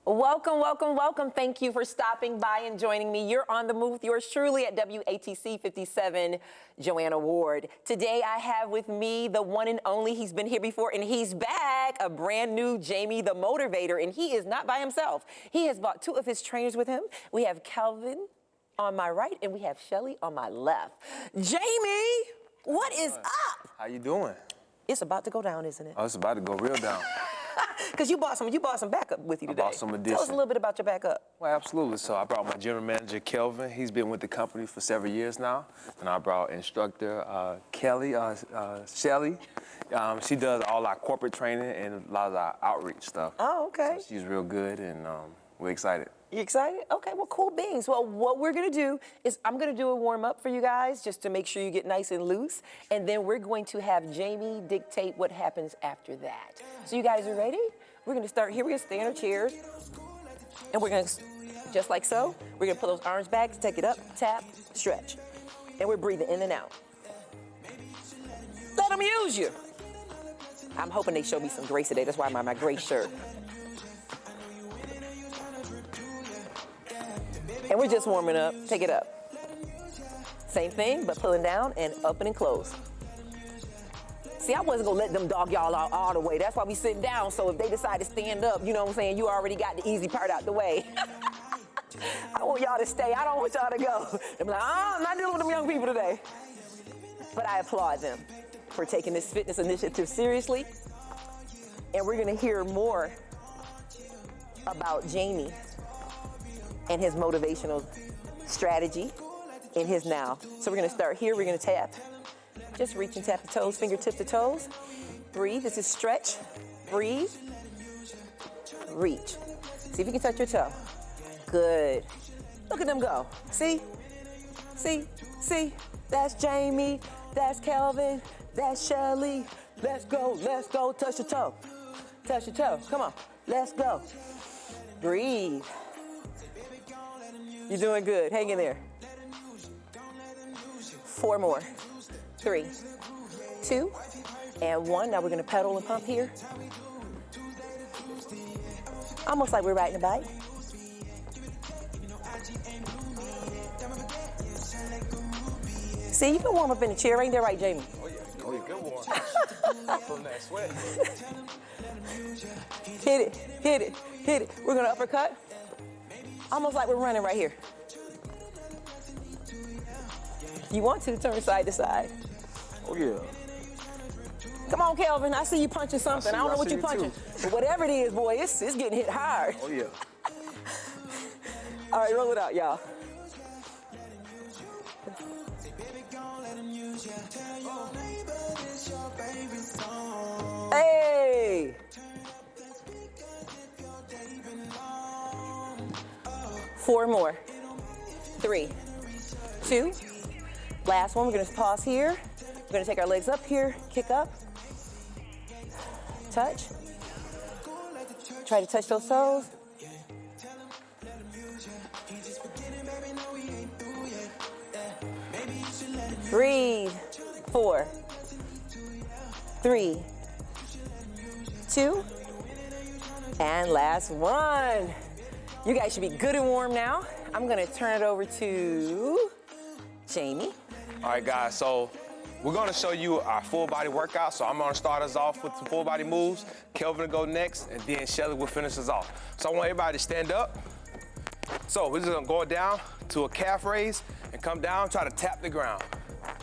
Welcome, welcome, welcome. Thank you for stopping by and joining me. You're on the move with yours truly at WATC 57, Joanna Ward. Today I have with me the one and only, he's been here before and he's back, a brand new Jamie the Motivator, and he is not by himself. He has brought two of his trainers with him. We have Kelvin on my right and we have Shelly on my left. Jamie, what is up? How you doing? It's about to go down, isn't it? Oh, it's about to go real down. Because you bought some backup with you today. I bought some addition. Tell us a little bit about your backup. Well, absolutely. So I brought my general manager, Kelvin. He's been with the company for several years now. And I brought instructor, Shelly. She does all our corporate training and a lot of our outreach stuff. Oh, okay. So she's real good, and we're excited. You excited? Okay, well, cool beans. Well, what we're gonna do is I'm gonna do a warm up for you guys just to make sure you get nice and loose. And then we're going to have Jamie dictate what happens after that. So you guys are ready? We're gonna start here. We're gonna stay in our chairs. And we're gonna, just like so, we're gonna pull those arms back, take it up, tap, stretch. And we're breathing in and out. Let them use you. I'm hoping they show me some grace today. That's why I'm wearing my gray shirt. And we're just warming up. Take it up. Same thing, but pulling down and open and close. See, I wasn't gonna let them dog y'all out all the way. That's why we sitting down, so if they decide to stand up, you know what I'm saying, you already got the easy part out the way. I want y'all to stay. I don't want y'all to go. I'm like, I'm not dealing with them young people today. But I applaud them for taking this fitness initiative seriously. And we're gonna hear more about Jamie and his motivational strategy in his now. So we're gonna start here, we're gonna tap. Just reach and tap the toes, fingertips to toes. Breathe, this is stretch. Breathe, reach. See if you can touch your toe. Good. Look at them go. See? See? See? That's Jamie, that's Kelvin, that's Shelly. Let's go, touch your toe. Touch your toe, come on, let's go. Breathe. You're doing good, hang in there. 4 more. 3, 2, and 1. Now we're gonna pedal and pump here. Almost like we're riding a bike. See, you can warm up in the chair, ain't that right, Jamie? Oh yeah, good warm. From that sweat. Hit it, hit it, hit it. We're gonna uppercut. Almost like we're running right here. If you want to, turn side to side. Oh yeah. Come on, Kelvin, I see you punching something. I don't know what you're punching. But whatever it is, boy, it's getting hit hard. Oh yeah. All right, roll it out, y'all. Hey! 4 more. 3, 2. Last one, we're gonna pause here. We're gonna take our legs up here, kick up. Touch. Try to touch those toes. Breathe. 4, 3, 2, and last one. You guys should be good and warm now. I'm gonna turn it over to Jamie. All right, guys, so we're gonna show you our full body workout. So I'm gonna start us off with some full body moves. Kelvin will go next, and then Shelly will finish us off. So I want everybody to stand up. So we're just gonna go down to a calf raise and come down, try to tap the ground.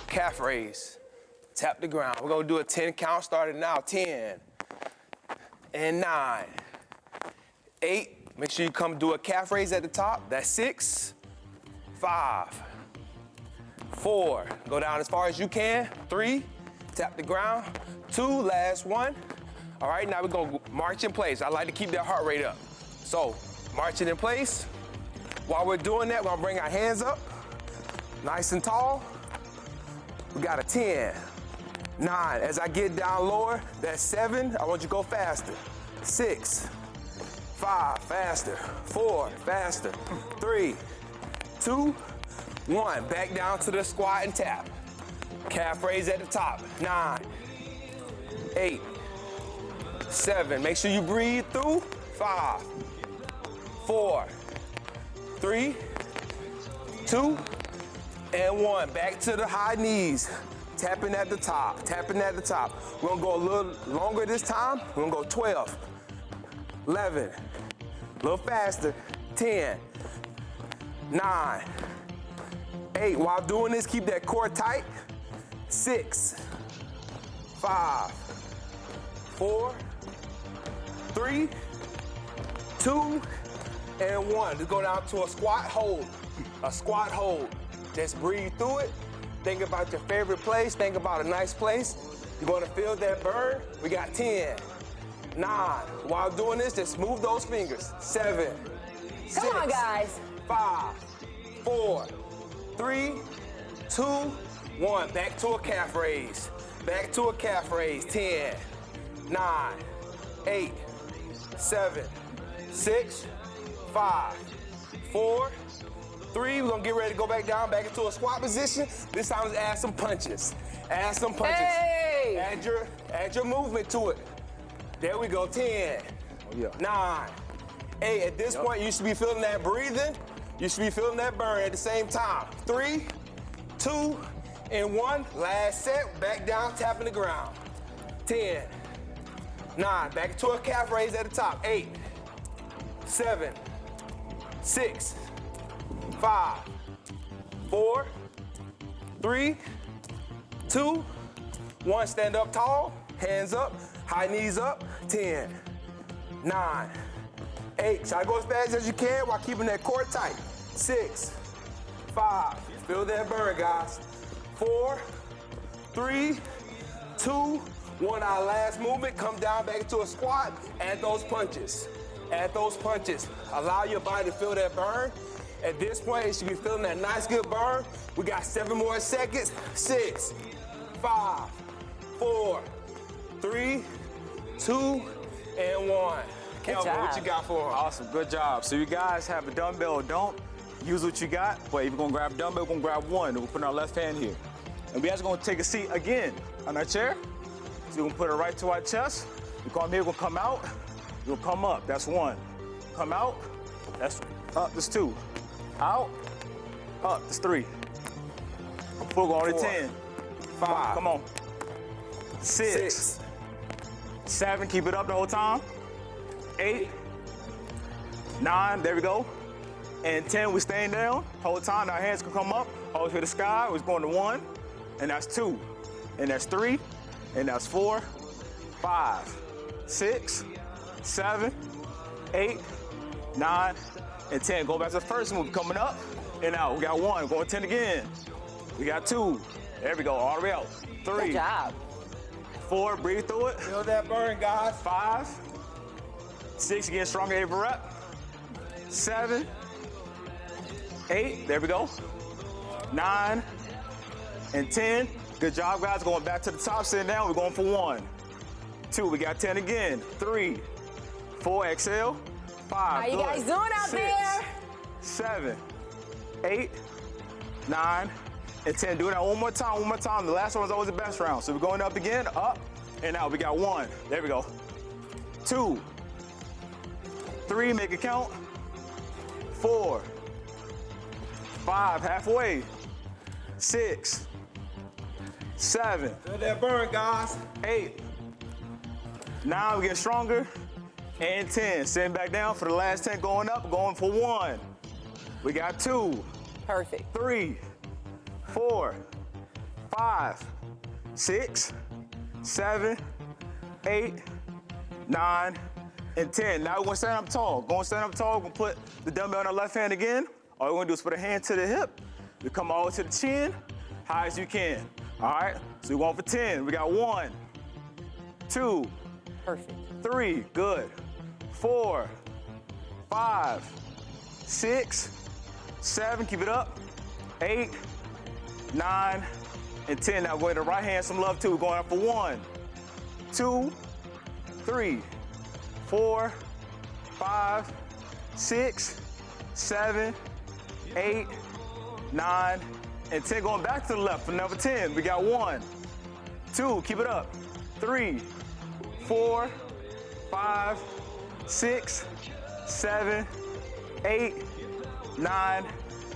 Calf raise, tap the ground. We're gonna do a 10 count starting now. 10, and 9, 8. Make sure you come do a calf raise at the top. That's 6, 5, 4. Go down as far as you can. 3, tap the ground. 2, last one. All right, now we're gonna march in place. I like to keep that heart rate up. So, marching in place. While we're doing that, we're gonna bring our hands up, nice and tall. We got a 10, 9. As I get down lower, that's 7. I want you to go faster. 6, 5, faster. 4, faster. 3, 2, 1. Back down to the squat and tap. Calf raise at the top. 9, 8, 7. Make sure you breathe through. 5, 4, 3, 2, and 1. Back to the high knees. Tapping at the top, tapping at the top. We're gonna go a little longer this time. We're gonna go 12, 11, a little faster, 10, 9, 8. While doing this, keep that core tight. 6, 5, 4, 3, 2, and 1. Just go down to a squat hold. A squat hold. Just breathe through it. Think about your favorite place. Think about a nice place. You're gonna feel that burn. We got 10, 9. While doing this, just move those fingers. 7, 6, Come on, guys. 5, 4, 3, 2, 1. Back to a calf raise. Back to a calf raise. 10, 9, 8, 7, 6, 5, 4, 3. We're gonna get ready to go back down, back into a squat position. This time let's add some punches. Add some punches. Hey! Add your movement to it. There we go. 10, 9, 8. At this point, you should be feeling that breathing. You should be feeling that burn at the same time. 3, 2, and 1. Last set. Back down, tapping the ground. 10, 9. Back into a calf raise at the top. 8, 7, 6, 5, 4, 3, 2, 1. Stand up tall, hands up, high knees up. 10, 9, 8. Try to go as fast as you can while keeping that core tight. 6, 5. Feel that burn, guys. 4, 3, 2, 1. Our last movement. Come down back into a squat. Add those punches. Add those punches. Allow your body to feel that burn. At this point, you should be feeling that nice, good burn. We got 7 more seconds. 6, 5, 4, 3, 2, and 1. Kelvin, what you got for him? Awesome, good job. So you guys have a dumbbell or don't, use what you got. But if you're gonna grab a dumbbell, we're gonna grab one. We'll put our left hand here. And we actually gonna take a seat again on our chair. So we're gonna put it right to our chest. We come here, we're gonna come out. We'll come up, that's 1. Come out, that's up, that's 2. Out, up, that's 3. 4, go on to 10. 5. Come on. 6. 7, keep it up the whole time. 8, 9, there we go. And 10, we're staying down. Whole time, our hands can come up, all to the sky. We're going to 1, and that's 2. And that's 3, and that's 4, 5, 6, 7, 8, 9, and 10. Go back to the first move, coming up and out. We got 1, going 10 again. We got 2, there we go, all the way out. 3, Good job. 4, breathe through it. Feel that burn, guys. 5, 6, getting stronger every rep. 7, 8, there we go. 9, and 10. Good job, guys. Going back to the top, sitting down. We're going for 1, 2, we got 10 again. 3, 4, exhale. 5, How you guys doing out 6, there? 7, 8, 9, and 10. Do that one more time. The last one's always the best round. So we're going up again, up and out. We got 1, there we go. 2, 3, make it count. 4, 5, halfway. 6, 7, Feel that burn, guys. 8, 9, we're getting stronger. And 10, sitting back down for the last 10, going up, going for 1. We got 2, Perfect. 3, 4, 5, 6, 7, 8, 9, and 10. Now we're gonna stand up tall. We're gonna put the dumbbell in our left hand again. All we're gonna do is put a hand to the hip. We come all the way to the chin, high as you can. All right, so we're going for 10. We got 1, 2, Perfect. 3, good. 4, 5, 6, 7, keep it up. 8, 9, and 10. Now go to the right hand, some love too. We're going up for 1, 2, 3, 4, 5, 6, 7, 8, 9, and 10. Going back to the left for number 10. We got 1, 2, keep it up. 3, 4, 5, 6, 7, 8, 9,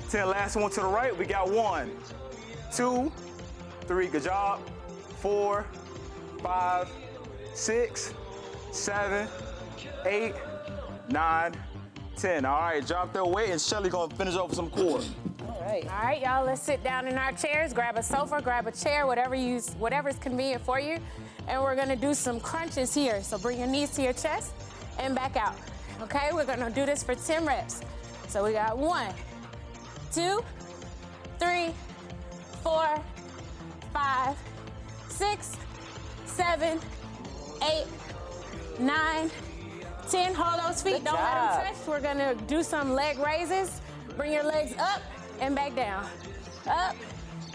10. Last one to the right. We got 1, 2, 3. Good job. 4, 5, 6, 7, 8, 9, 10. All right, drop their weight, and Shelly gonna finish off with some core. All right. All right, y'all, let's sit down in our chairs, grab a sofa, grab a chair, whatever's convenient for you. And we're gonna do some crunches here. So bring your knees to your chest and back out. Okay, we're gonna do this for 10 reps. So we got 1, 2, 3, 4, 5, 6, 7, 8, 9, 10. Hold those feet, don't let them touch. We're gonna do some leg raises. Bring your legs up and back down. Up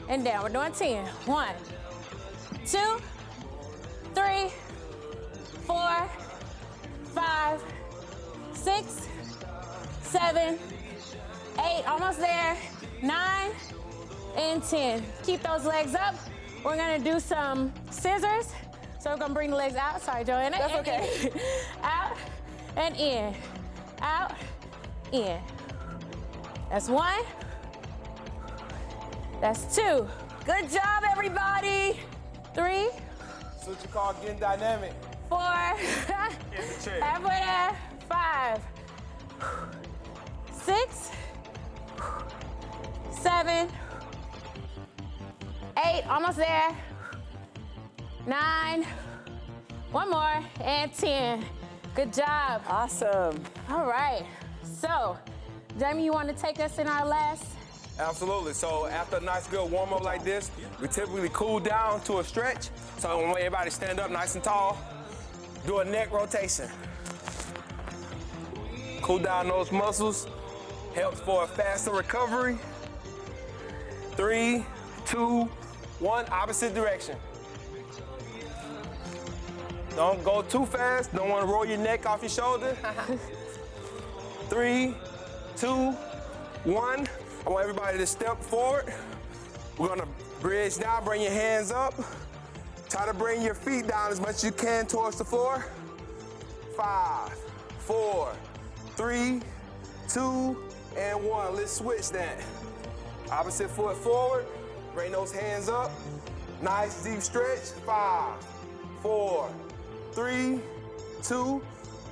and down. We're doing 10. 1, 2, 3, 4, 5, 6, 7, 8, almost there, 9, and 10. Keep those legs up. We're gonna do some scissors. So we're gonna bring the legs out. Sorry, Joanna. That's okay. Out and in. Out, in. That's 1. That's 2. Good job, everybody. 3, That's what you call getting dynamic. 4. In the chair. Halfway there. 5, 6, 7, 8, almost there. 9, one more, and 10. Good job. Awesome. All right. So, Jamie, you want to take us in our last? Absolutely. So after a nice good warm up like this, we typically cool down to a stretch. So I want everybody to stand up nice and tall. Do a neck rotation. Cool down those muscles. Helps for a faster recovery. 3, 2, 1, opposite direction. Don't go too fast. Don't want to roll your neck off your shoulder. 3, 2, 1. I want everybody to step forward. We're gonna bridge down, bring your hands up. Try to bring your feet down as much as you can towards the floor. 5, 4, 3, 2, and 1. Let's switch that. Opposite foot forward. Bring those hands up. Nice deep stretch. 5, 4, 3, 2,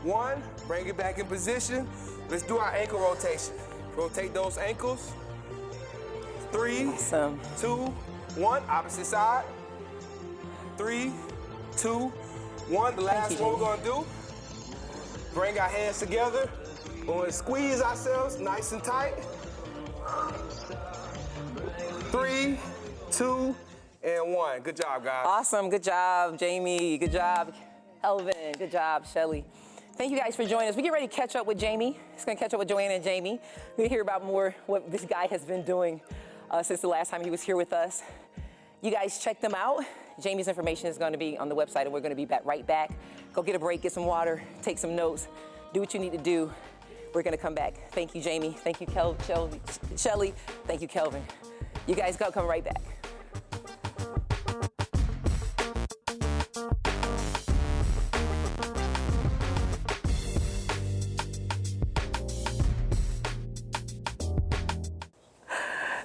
1. Bring it back in position. Let's do our ankle rotation. Rotate those ankles. 3, Awesome. 2, 1. Opposite side. 3, 2, 1. The last one we're gonna do. Bring our hands together. We're gonna squeeze ourselves nice and tight. 3, 2, and 1. Good job, guys. Awesome. Good job, Jamie. Good job, Kelvin. Good job, Shelly. Thank you guys for joining us. We get ready to catch up with Jamie. He's going to catch up with Joanna and Jamie. We're going to hear about more what this guy has been doing since the last time he was here with us. You guys check them out. Jamie's information is going to be on the website, and we're going to be right back. Go get a break, get some water, take some notes, do what you need to do. We're going to come back. Thank you, Jamie. Thank you, Shelly. Thank you, Kelvin. You guys go, come right back.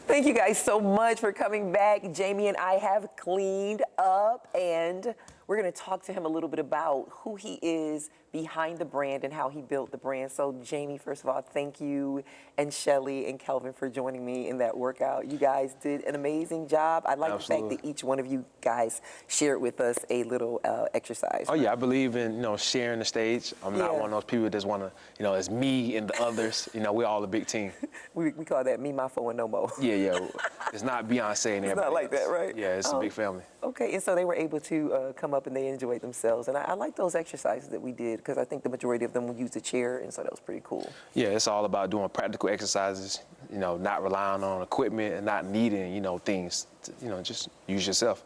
Thank you guys so much for coming back. Jamie and I have cleaned up, and we're going to talk to him a little bit about who he is behind the brand and how he built the brand. So, Jamie, first of all, thank you, and Shelly and Kelvin for joining me in that workout. You guys did an amazing job. I like Absolutely. the fact that each one of you guys shared with us a little exercise. Oh yeah, I believe in sharing the stage. I'm not Yeah. one of those people that just want to it's me and the others. We're all a big team. We call that me, my foe, and no more. Yeah. It's not Beyonce and everybody. It's not like else. that, right? Yeah, it's a big family. Okay, and so they were able to come up and they enjoyed themselves. And I like those exercises that we did because I think the majority of them would use the chair, and so that was pretty cool. Yeah, it's all about doing practical exercises. Not relying on equipment and not needing things. Just use yourself.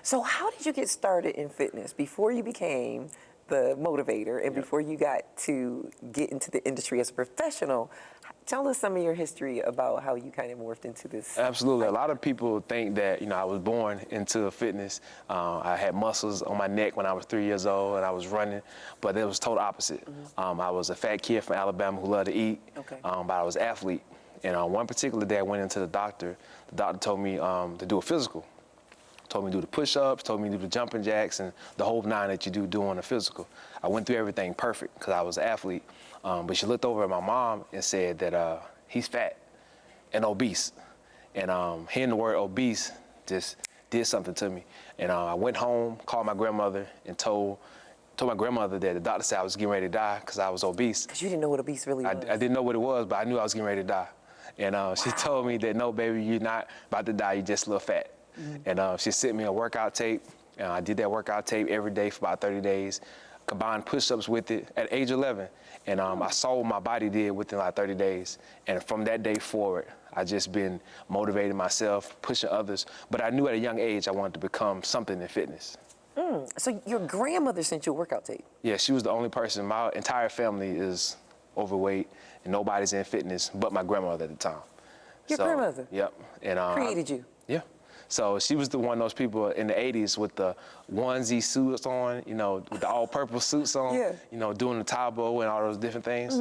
So how did you get started in fitness before you became the motivator, and before you got to get into the industry as a professional, tell us some of your history about how you kind of morphed into this. Absolutely. A lot of people think that, I was born into fitness. I had muscles on my neck when I was 3 years old and I was running, but it was total opposite. I was a fat kid from Alabama who loved to eat, but I was an athlete. And one particular day I went into the doctor. The doctor told me to do a physical. Told me to do the push-ups, told me to do the jumping jacks, and the whole 9 that you do doing a physical. I went through everything perfect because I was an athlete. But she looked over at my mom and said that he's fat and obese. And hearing the word obese just did something to me. And I went home, called my grandmother, and told my grandmother that the doctor said I was getting ready to die because I was obese. Because you didn't know what obese really was. I didn't know what it was, but I knew I was getting ready to die. And she told me that, no, baby, you're not about to die, you're just a little fat. And she sent me a workout tape. I did that workout tape every day for about 30 days, combined push-ups with it at age 11. And I saw what my body did within like 30 days. And from that day forward, I just been motivating myself, pushing others. But I knew at a young age I wanted to become something in fitness. So your grandmother sent you a workout tape? Yeah, she was the only person. My entire family is overweight, and nobody's in fitness but my grandmother at the time. Your grandmother? Yep. And created you? Yeah. So she was the one of those people in the 80s with the onesie suits on, with the all-purple suits on, doing the tabo and all those different things.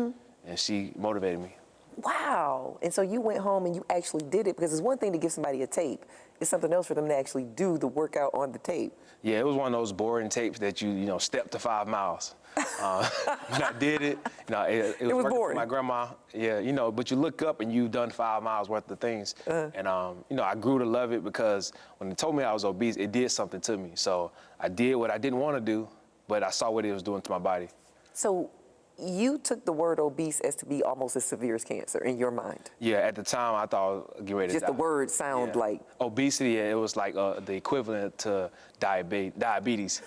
And she motivated me. Wow. And so you went home and you actually did it, because it's one thing to give somebody a tape. It's something else for them to actually do the workout on the tape. Yeah, it was one of those boring tapes that you step to 5 miles. When I did it, it was working boring. For my grandma. Yeah, but you look up and you've done 5 miles worth of things. And, I grew to love it because when they told me I was obese, it did something to me. So I did what I didn't want to do, but I saw what it was doing to my body. So you took the word obese as to be almost as severe as cancer in your mind? Yeah, at the time I thought I was getting ready to die. Just the word sound like... Obesity, it was like the equivalent to diabetes.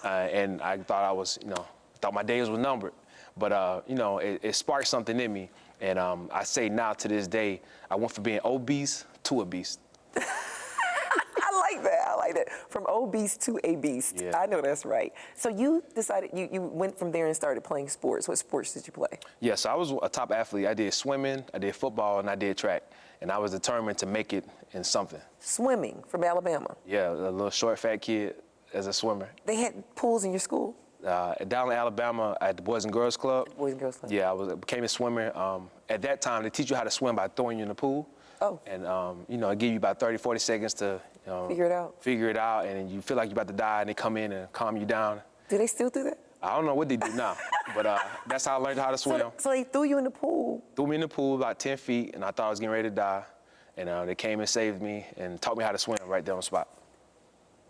And I thought I was, thought my days were numbered. But, it sparked something in me. And I say now to this day, I went from being obese to a beast. I like that. From obese to a beast. Yeah. I know that's right. So you decided, you went from there and started playing sports. What sports did you play? Yeah, so I was a top athlete. I did swimming, I did football, and I did track. And I was determined to make it in something. Swimming from Alabama? Yeah, a little short, fat kid as a swimmer. They had pools in your school? Down in Alabama at the Boys and Girls Club. Boys and Girls Club. Yeah, I became a swimmer. At that time, they teach you how to swim by throwing you in the pool. Oh. And, it give you about 30, 40 seconds to figure it out, and you feel like you're about to die, and they come in and calm you down. Do they still do that? I don't know what they do now, but that's how I learned how to swim. So they threw you in the pool? Threw me in the pool about 10 feet, and I thought I was getting ready to die. And they came and saved me and taught me how to swim right there on the spot.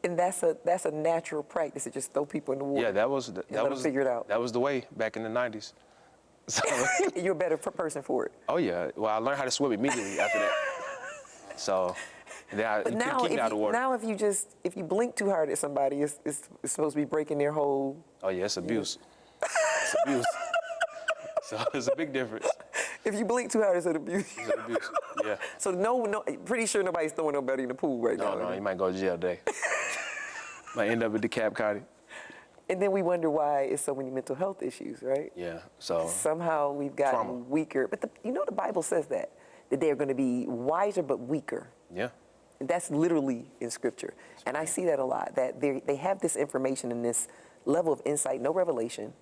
And that's a natural practice to just throw people in the water? Yeah, that was figure it out. That was the way back in the 90s. So, you're a better person for it? Oh, yeah. Well, I learned how to swim immediately after that. So then you couldn't keep me out of the water. Now if you blink too hard at somebody, it's supposed to be breaking their whole... Oh, yeah, it's abuse. It's abuse. So it's a big difference. If you blink too hard, it's an abuse. It's an abuse, yeah. So pretty sure nobody's throwing nobody in the pool right now. No, you might go to jail today. Might end up at DeKalb County. And then we wonder why it's so many mental health issues, right? Yeah, so. Somehow we've gotten weaker. But the Bible says that they're going to be wiser but weaker. Yeah. And that's literally in Scripture. And I see that a lot, that they have this information and this level of insight, no revelation,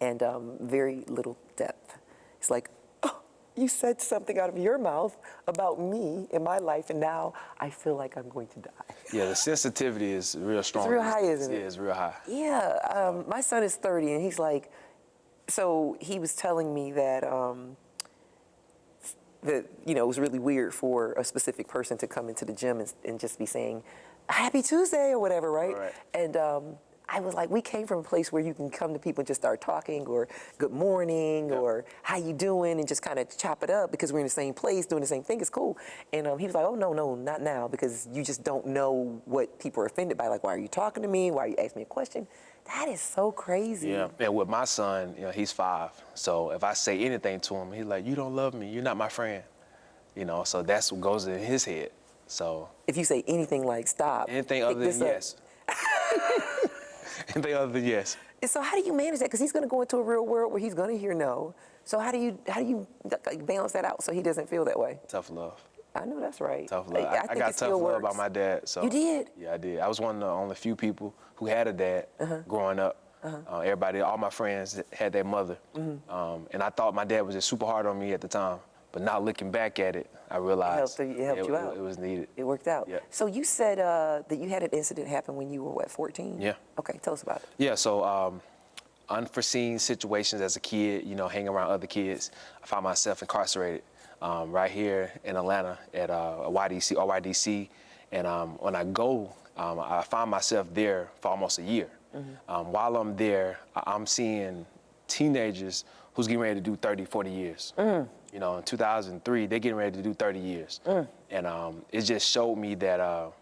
and very little depth. It's like, oh, you said something out of your mouth about me in my life, and now I feel like I'm going to die. Yeah, the sensitivity is real strong. It's real high, isn't it? Yeah, it's real high. Yeah, my son is 30, and he's like, so he was telling me that it was really weird for a specific person to come into the gym and just be saying, Happy Tuesday or whatever, right? Right. And I was like, we came from a place where you can come to people and just start talking, or good morning, or how you doing, and just kind of chop it up because we're in the same place doing the same thing. It's cool. And he was like, oh, no, not now, because you just don't know what people are offended by. Like, why are you talking to me? Why are you asking me a question? That is so crazy. Yeah, and with my son, he's 5. So if I say anything to him, he's like, you don't love me. You're not my friend. So that's what goes in his head. So if you say anything like stop. Anything other than yes. Anything other than yes. And so how do you manage that? Because he's going to go into a real world where he's going to hear no. So how do you like, balance that out so he doesn't feel that way? Tough love. I know that's right. Tough love. I I think got it tough still love works. by my dad. So You did? Yeah, I did. I was one of the only few people who had a dad growing up. Everybody, all my friends had their mother. And I thought my dad was just super hard on me at the time. But now looking back at it, I realized It helped you out. It was needed. It worked out. Yeah. So you said that you had an incident happen when you were, what, 14? Yeah. Okay, tell us about it. Yeah, so unforeseen situations as a kid, you know, hanging around other kids, I found myself incarcerated right here in Atlanta at OYDC. And when I go, I find myself there for almost a year. While I'm there, I'm seeing teenagers who's getting ready to do 30, 40 years. You know, in 2003, they're getting ready to do 30 years. And it just showed me that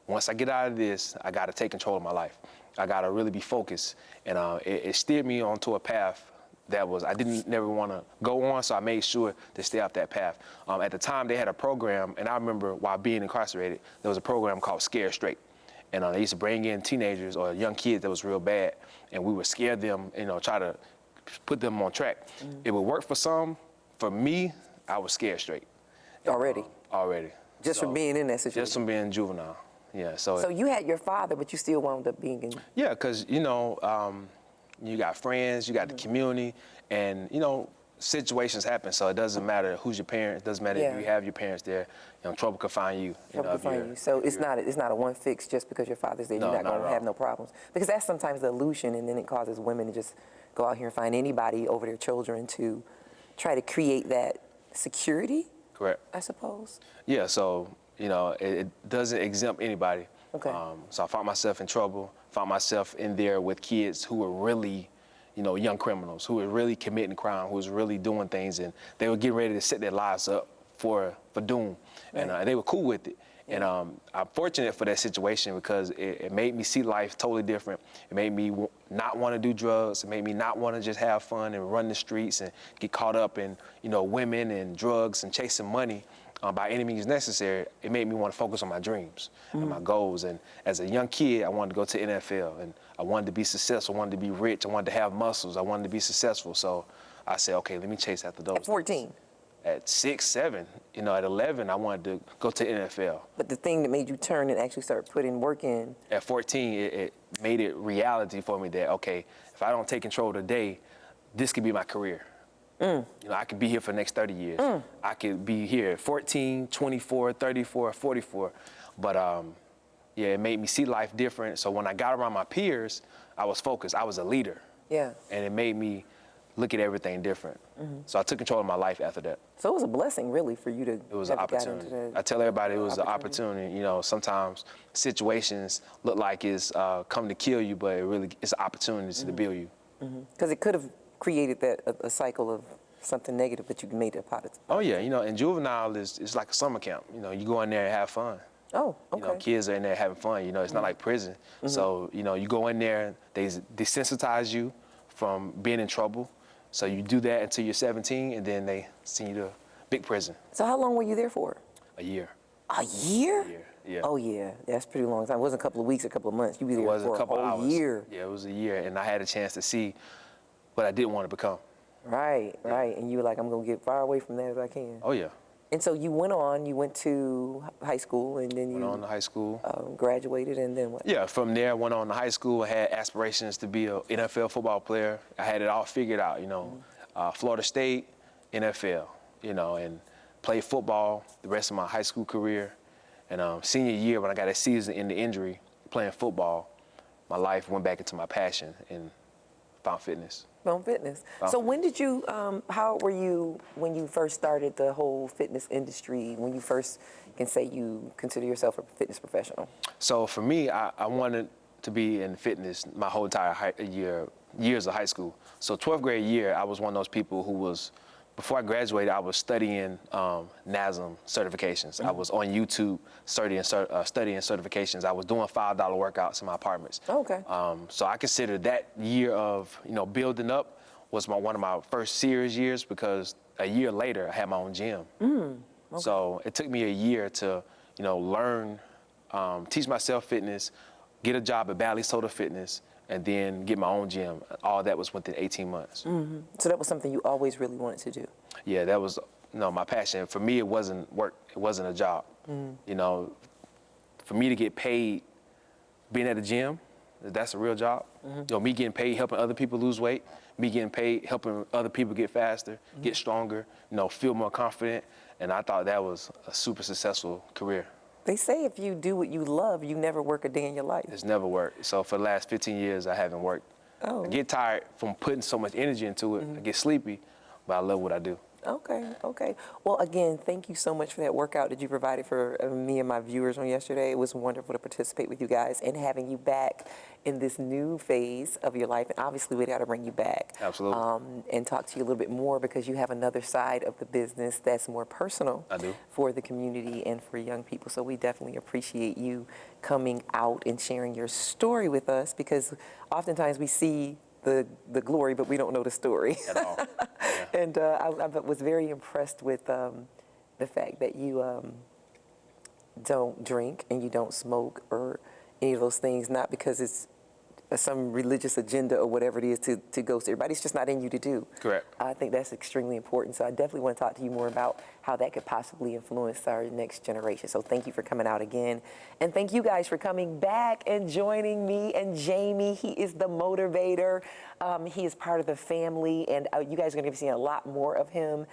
once I get out of this, I got to take control of my life. I got to really be focused. And it steered me onto a path that I didn't never want to go on, so I made sure to stay off that path. At the time, they had a program, and I remember while being incarcerated, there was a program called Scare Straight. And they used to bring in teenagers or young kids that was real bad, and we would scare them, you know, try to put them on track. It would work for some. For me, I was scared straight. Already? Already. Just from being in that situation? Just from being juvenile, yeah. So you had your father, but you still wound up being in... Yeah, because, you know, you got friends, you got the community, and, you know, situations happen, so it doesn't matter who's your parent, it doesn't matter if you have your parents there, you know, trouble can find you. Trouble can find you. So it's not a one fix just because your father's there, you're not going to have no problems. Because that's sometimes the illusion, and then it causes women to just go out here and find anybody over their children to try to create that security. Correct. I suppose. Yeah, so, you know, it doesn't exempt anybody. Okay. So I found myself in trouble, found myself in there with kids who were really, you know, young criminals, who were really committing crime, who was really doing things, and they were getting ready to set their lives up for doom. Right. And they were cool with it. And I'm fortunate for that situation because it made me see life totally different. It made me not want to do drugs. It made me not want to just have fun and run the streets and get caught up in, you know, women and drugs and chasing money by any means necessary. It made me want to focus on my dreams and my goals. And as a young kid, I wanted to go to the NFL, and I wanted to be successful. I wanted to be rich. I wanted to have muscles. I wanted to be successful. So I said, okay, let me chase after those. At 14? At 6, 7, you know, at 11, I wanted to go to the NFL. But the thing that made you turn and actually start putting work in? At 14, it made it reality for me that, okay, if I don't take control today, this could be my career. You know, I could be here for the next 30 years. I could be here at 14, 24, 34, 44. But yeah, it made me see life different. So when I got around my peers, I was focused. I was a leader. Yeah. And it made me look at everything different. So I took control of my life after that. So it was a blessing, really, for you to It was an opportunity. I tell everybody it was an opportunity. You know, sometimes situations look like it's come to kill you, but it's an opportunity to build you. Because it could have created a cycle of something negative, but you made it positive. Oh yeah, you know, and juvenile it's like a summer camp. You know, you go in there and have fun. Oh, okay. You know, kids are in there having fun. You know, it's not like prison. So, you know, you go in there, they desensitize you from being in trouble. So you do that until you're 17, and then they send you to big prison. So how long were you there for? A year. A year? A year, yeah. Oh, yeah. That's a pretty long time. It wasn't a couple of weeks, a couple of months. You were there for a whole hours. Year. Yeah, it was a year, and I had a chance to see what I didn't want to become. Right, right. And you were like, I'm going to get far away from that as I can. Oh, yeah. And so you went to high school, and then you went on to high school. Graduated, and then what? Yeah, from there, went on to high school. I had aspirations to be an NFL football player. I had it all figured out, you know. Florida State, NFL, you know, and played football the rest of my high school career. And senior year, when I got a season-ending injury playing football, my life went back into my passion and found fitness. Found fitness. So when did you, how old were you when you first started the whole fitness industry, when you first can say you consider yourself a fitness professional? So for me, I wanted to be in fitness my whole entire years of high school. So 12th grade year, I was one of those people who was, before I graduated, I was studying NASM certifications. I was on YouTube studying certifications. I was doing $5 workouts in my apartments. Okay. So I consider that year of, you know, building up was one of my first serious years, because a year later I had my own gym. Okay. So it took me a year to, you know, learn, teach myself fitness, get a job at Bally's Total Fitness, and then get my own gym. All that was within 18 months. So that was something you always really wanted to do. Yeah, that was my passion. For me, it wasn't work. It wasn't a job. You know, for me to get paid being at the gym, that's a real job. You know, me getting paid helping other people lose weight, me getting paid helping other people get faster, get stronger, you know, feel more confident. And I thought that was a super successful career. They say if you do what you love, you never work a day in your life. It's never worked. So for the last 15 years, I haven't worked. Oh. I get tired from putting so much energy into it. I get sleepy, but I love what I do. Okay. Well, again, thank you so much for that workout that you provided for me and my viewers on yesterday. It was wonderful to participate with you guys and having you back in this new phase of your life. And obviously, we got to bring you back. Absolutely. And talk to you a little bit more because you have another side of the business that's more personal. I do. For the community and for young people. So we definitely appreciate you coming out and sharing your story with us because oftentimes we see the glory, but we don't know the story. At all. Yeah. And I was very impressed with the fact that you don't drink and you don't smoke or any of those things, not because it's some religious agenda or whatever it is to go to everybody. It's just not in you to do. Correct. I think that's extremely important. So I definitely want to talk to you more about how that could possibly influence our next generation. So thank you for coming out again. And thank you guys for coming back and joining me and Jamie. He is the motivator. He is part of the family. And you guys are going to be seeing a lot more of him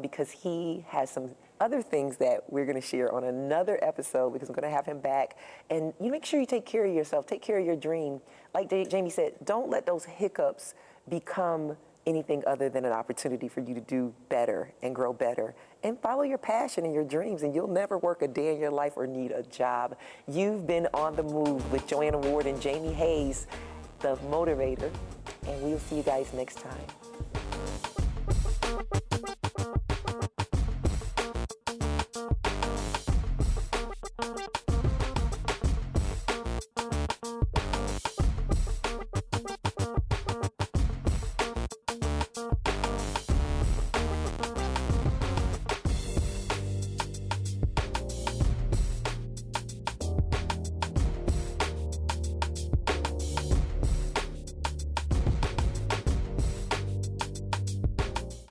because he has some other things that we're going to share on another episode because I'm going to have him back. And you make sure you take care of yourself, take care of your dream. Like Jamie said, don't let those hiccups become anything other than an opportunity for you to do better and grow better and follow your passion and your dreams, and you'll never work a day in your life or need a job. You've been on the move with Joanna Ward and Jamie Hayes, the motivator, and we'll see you guys next time.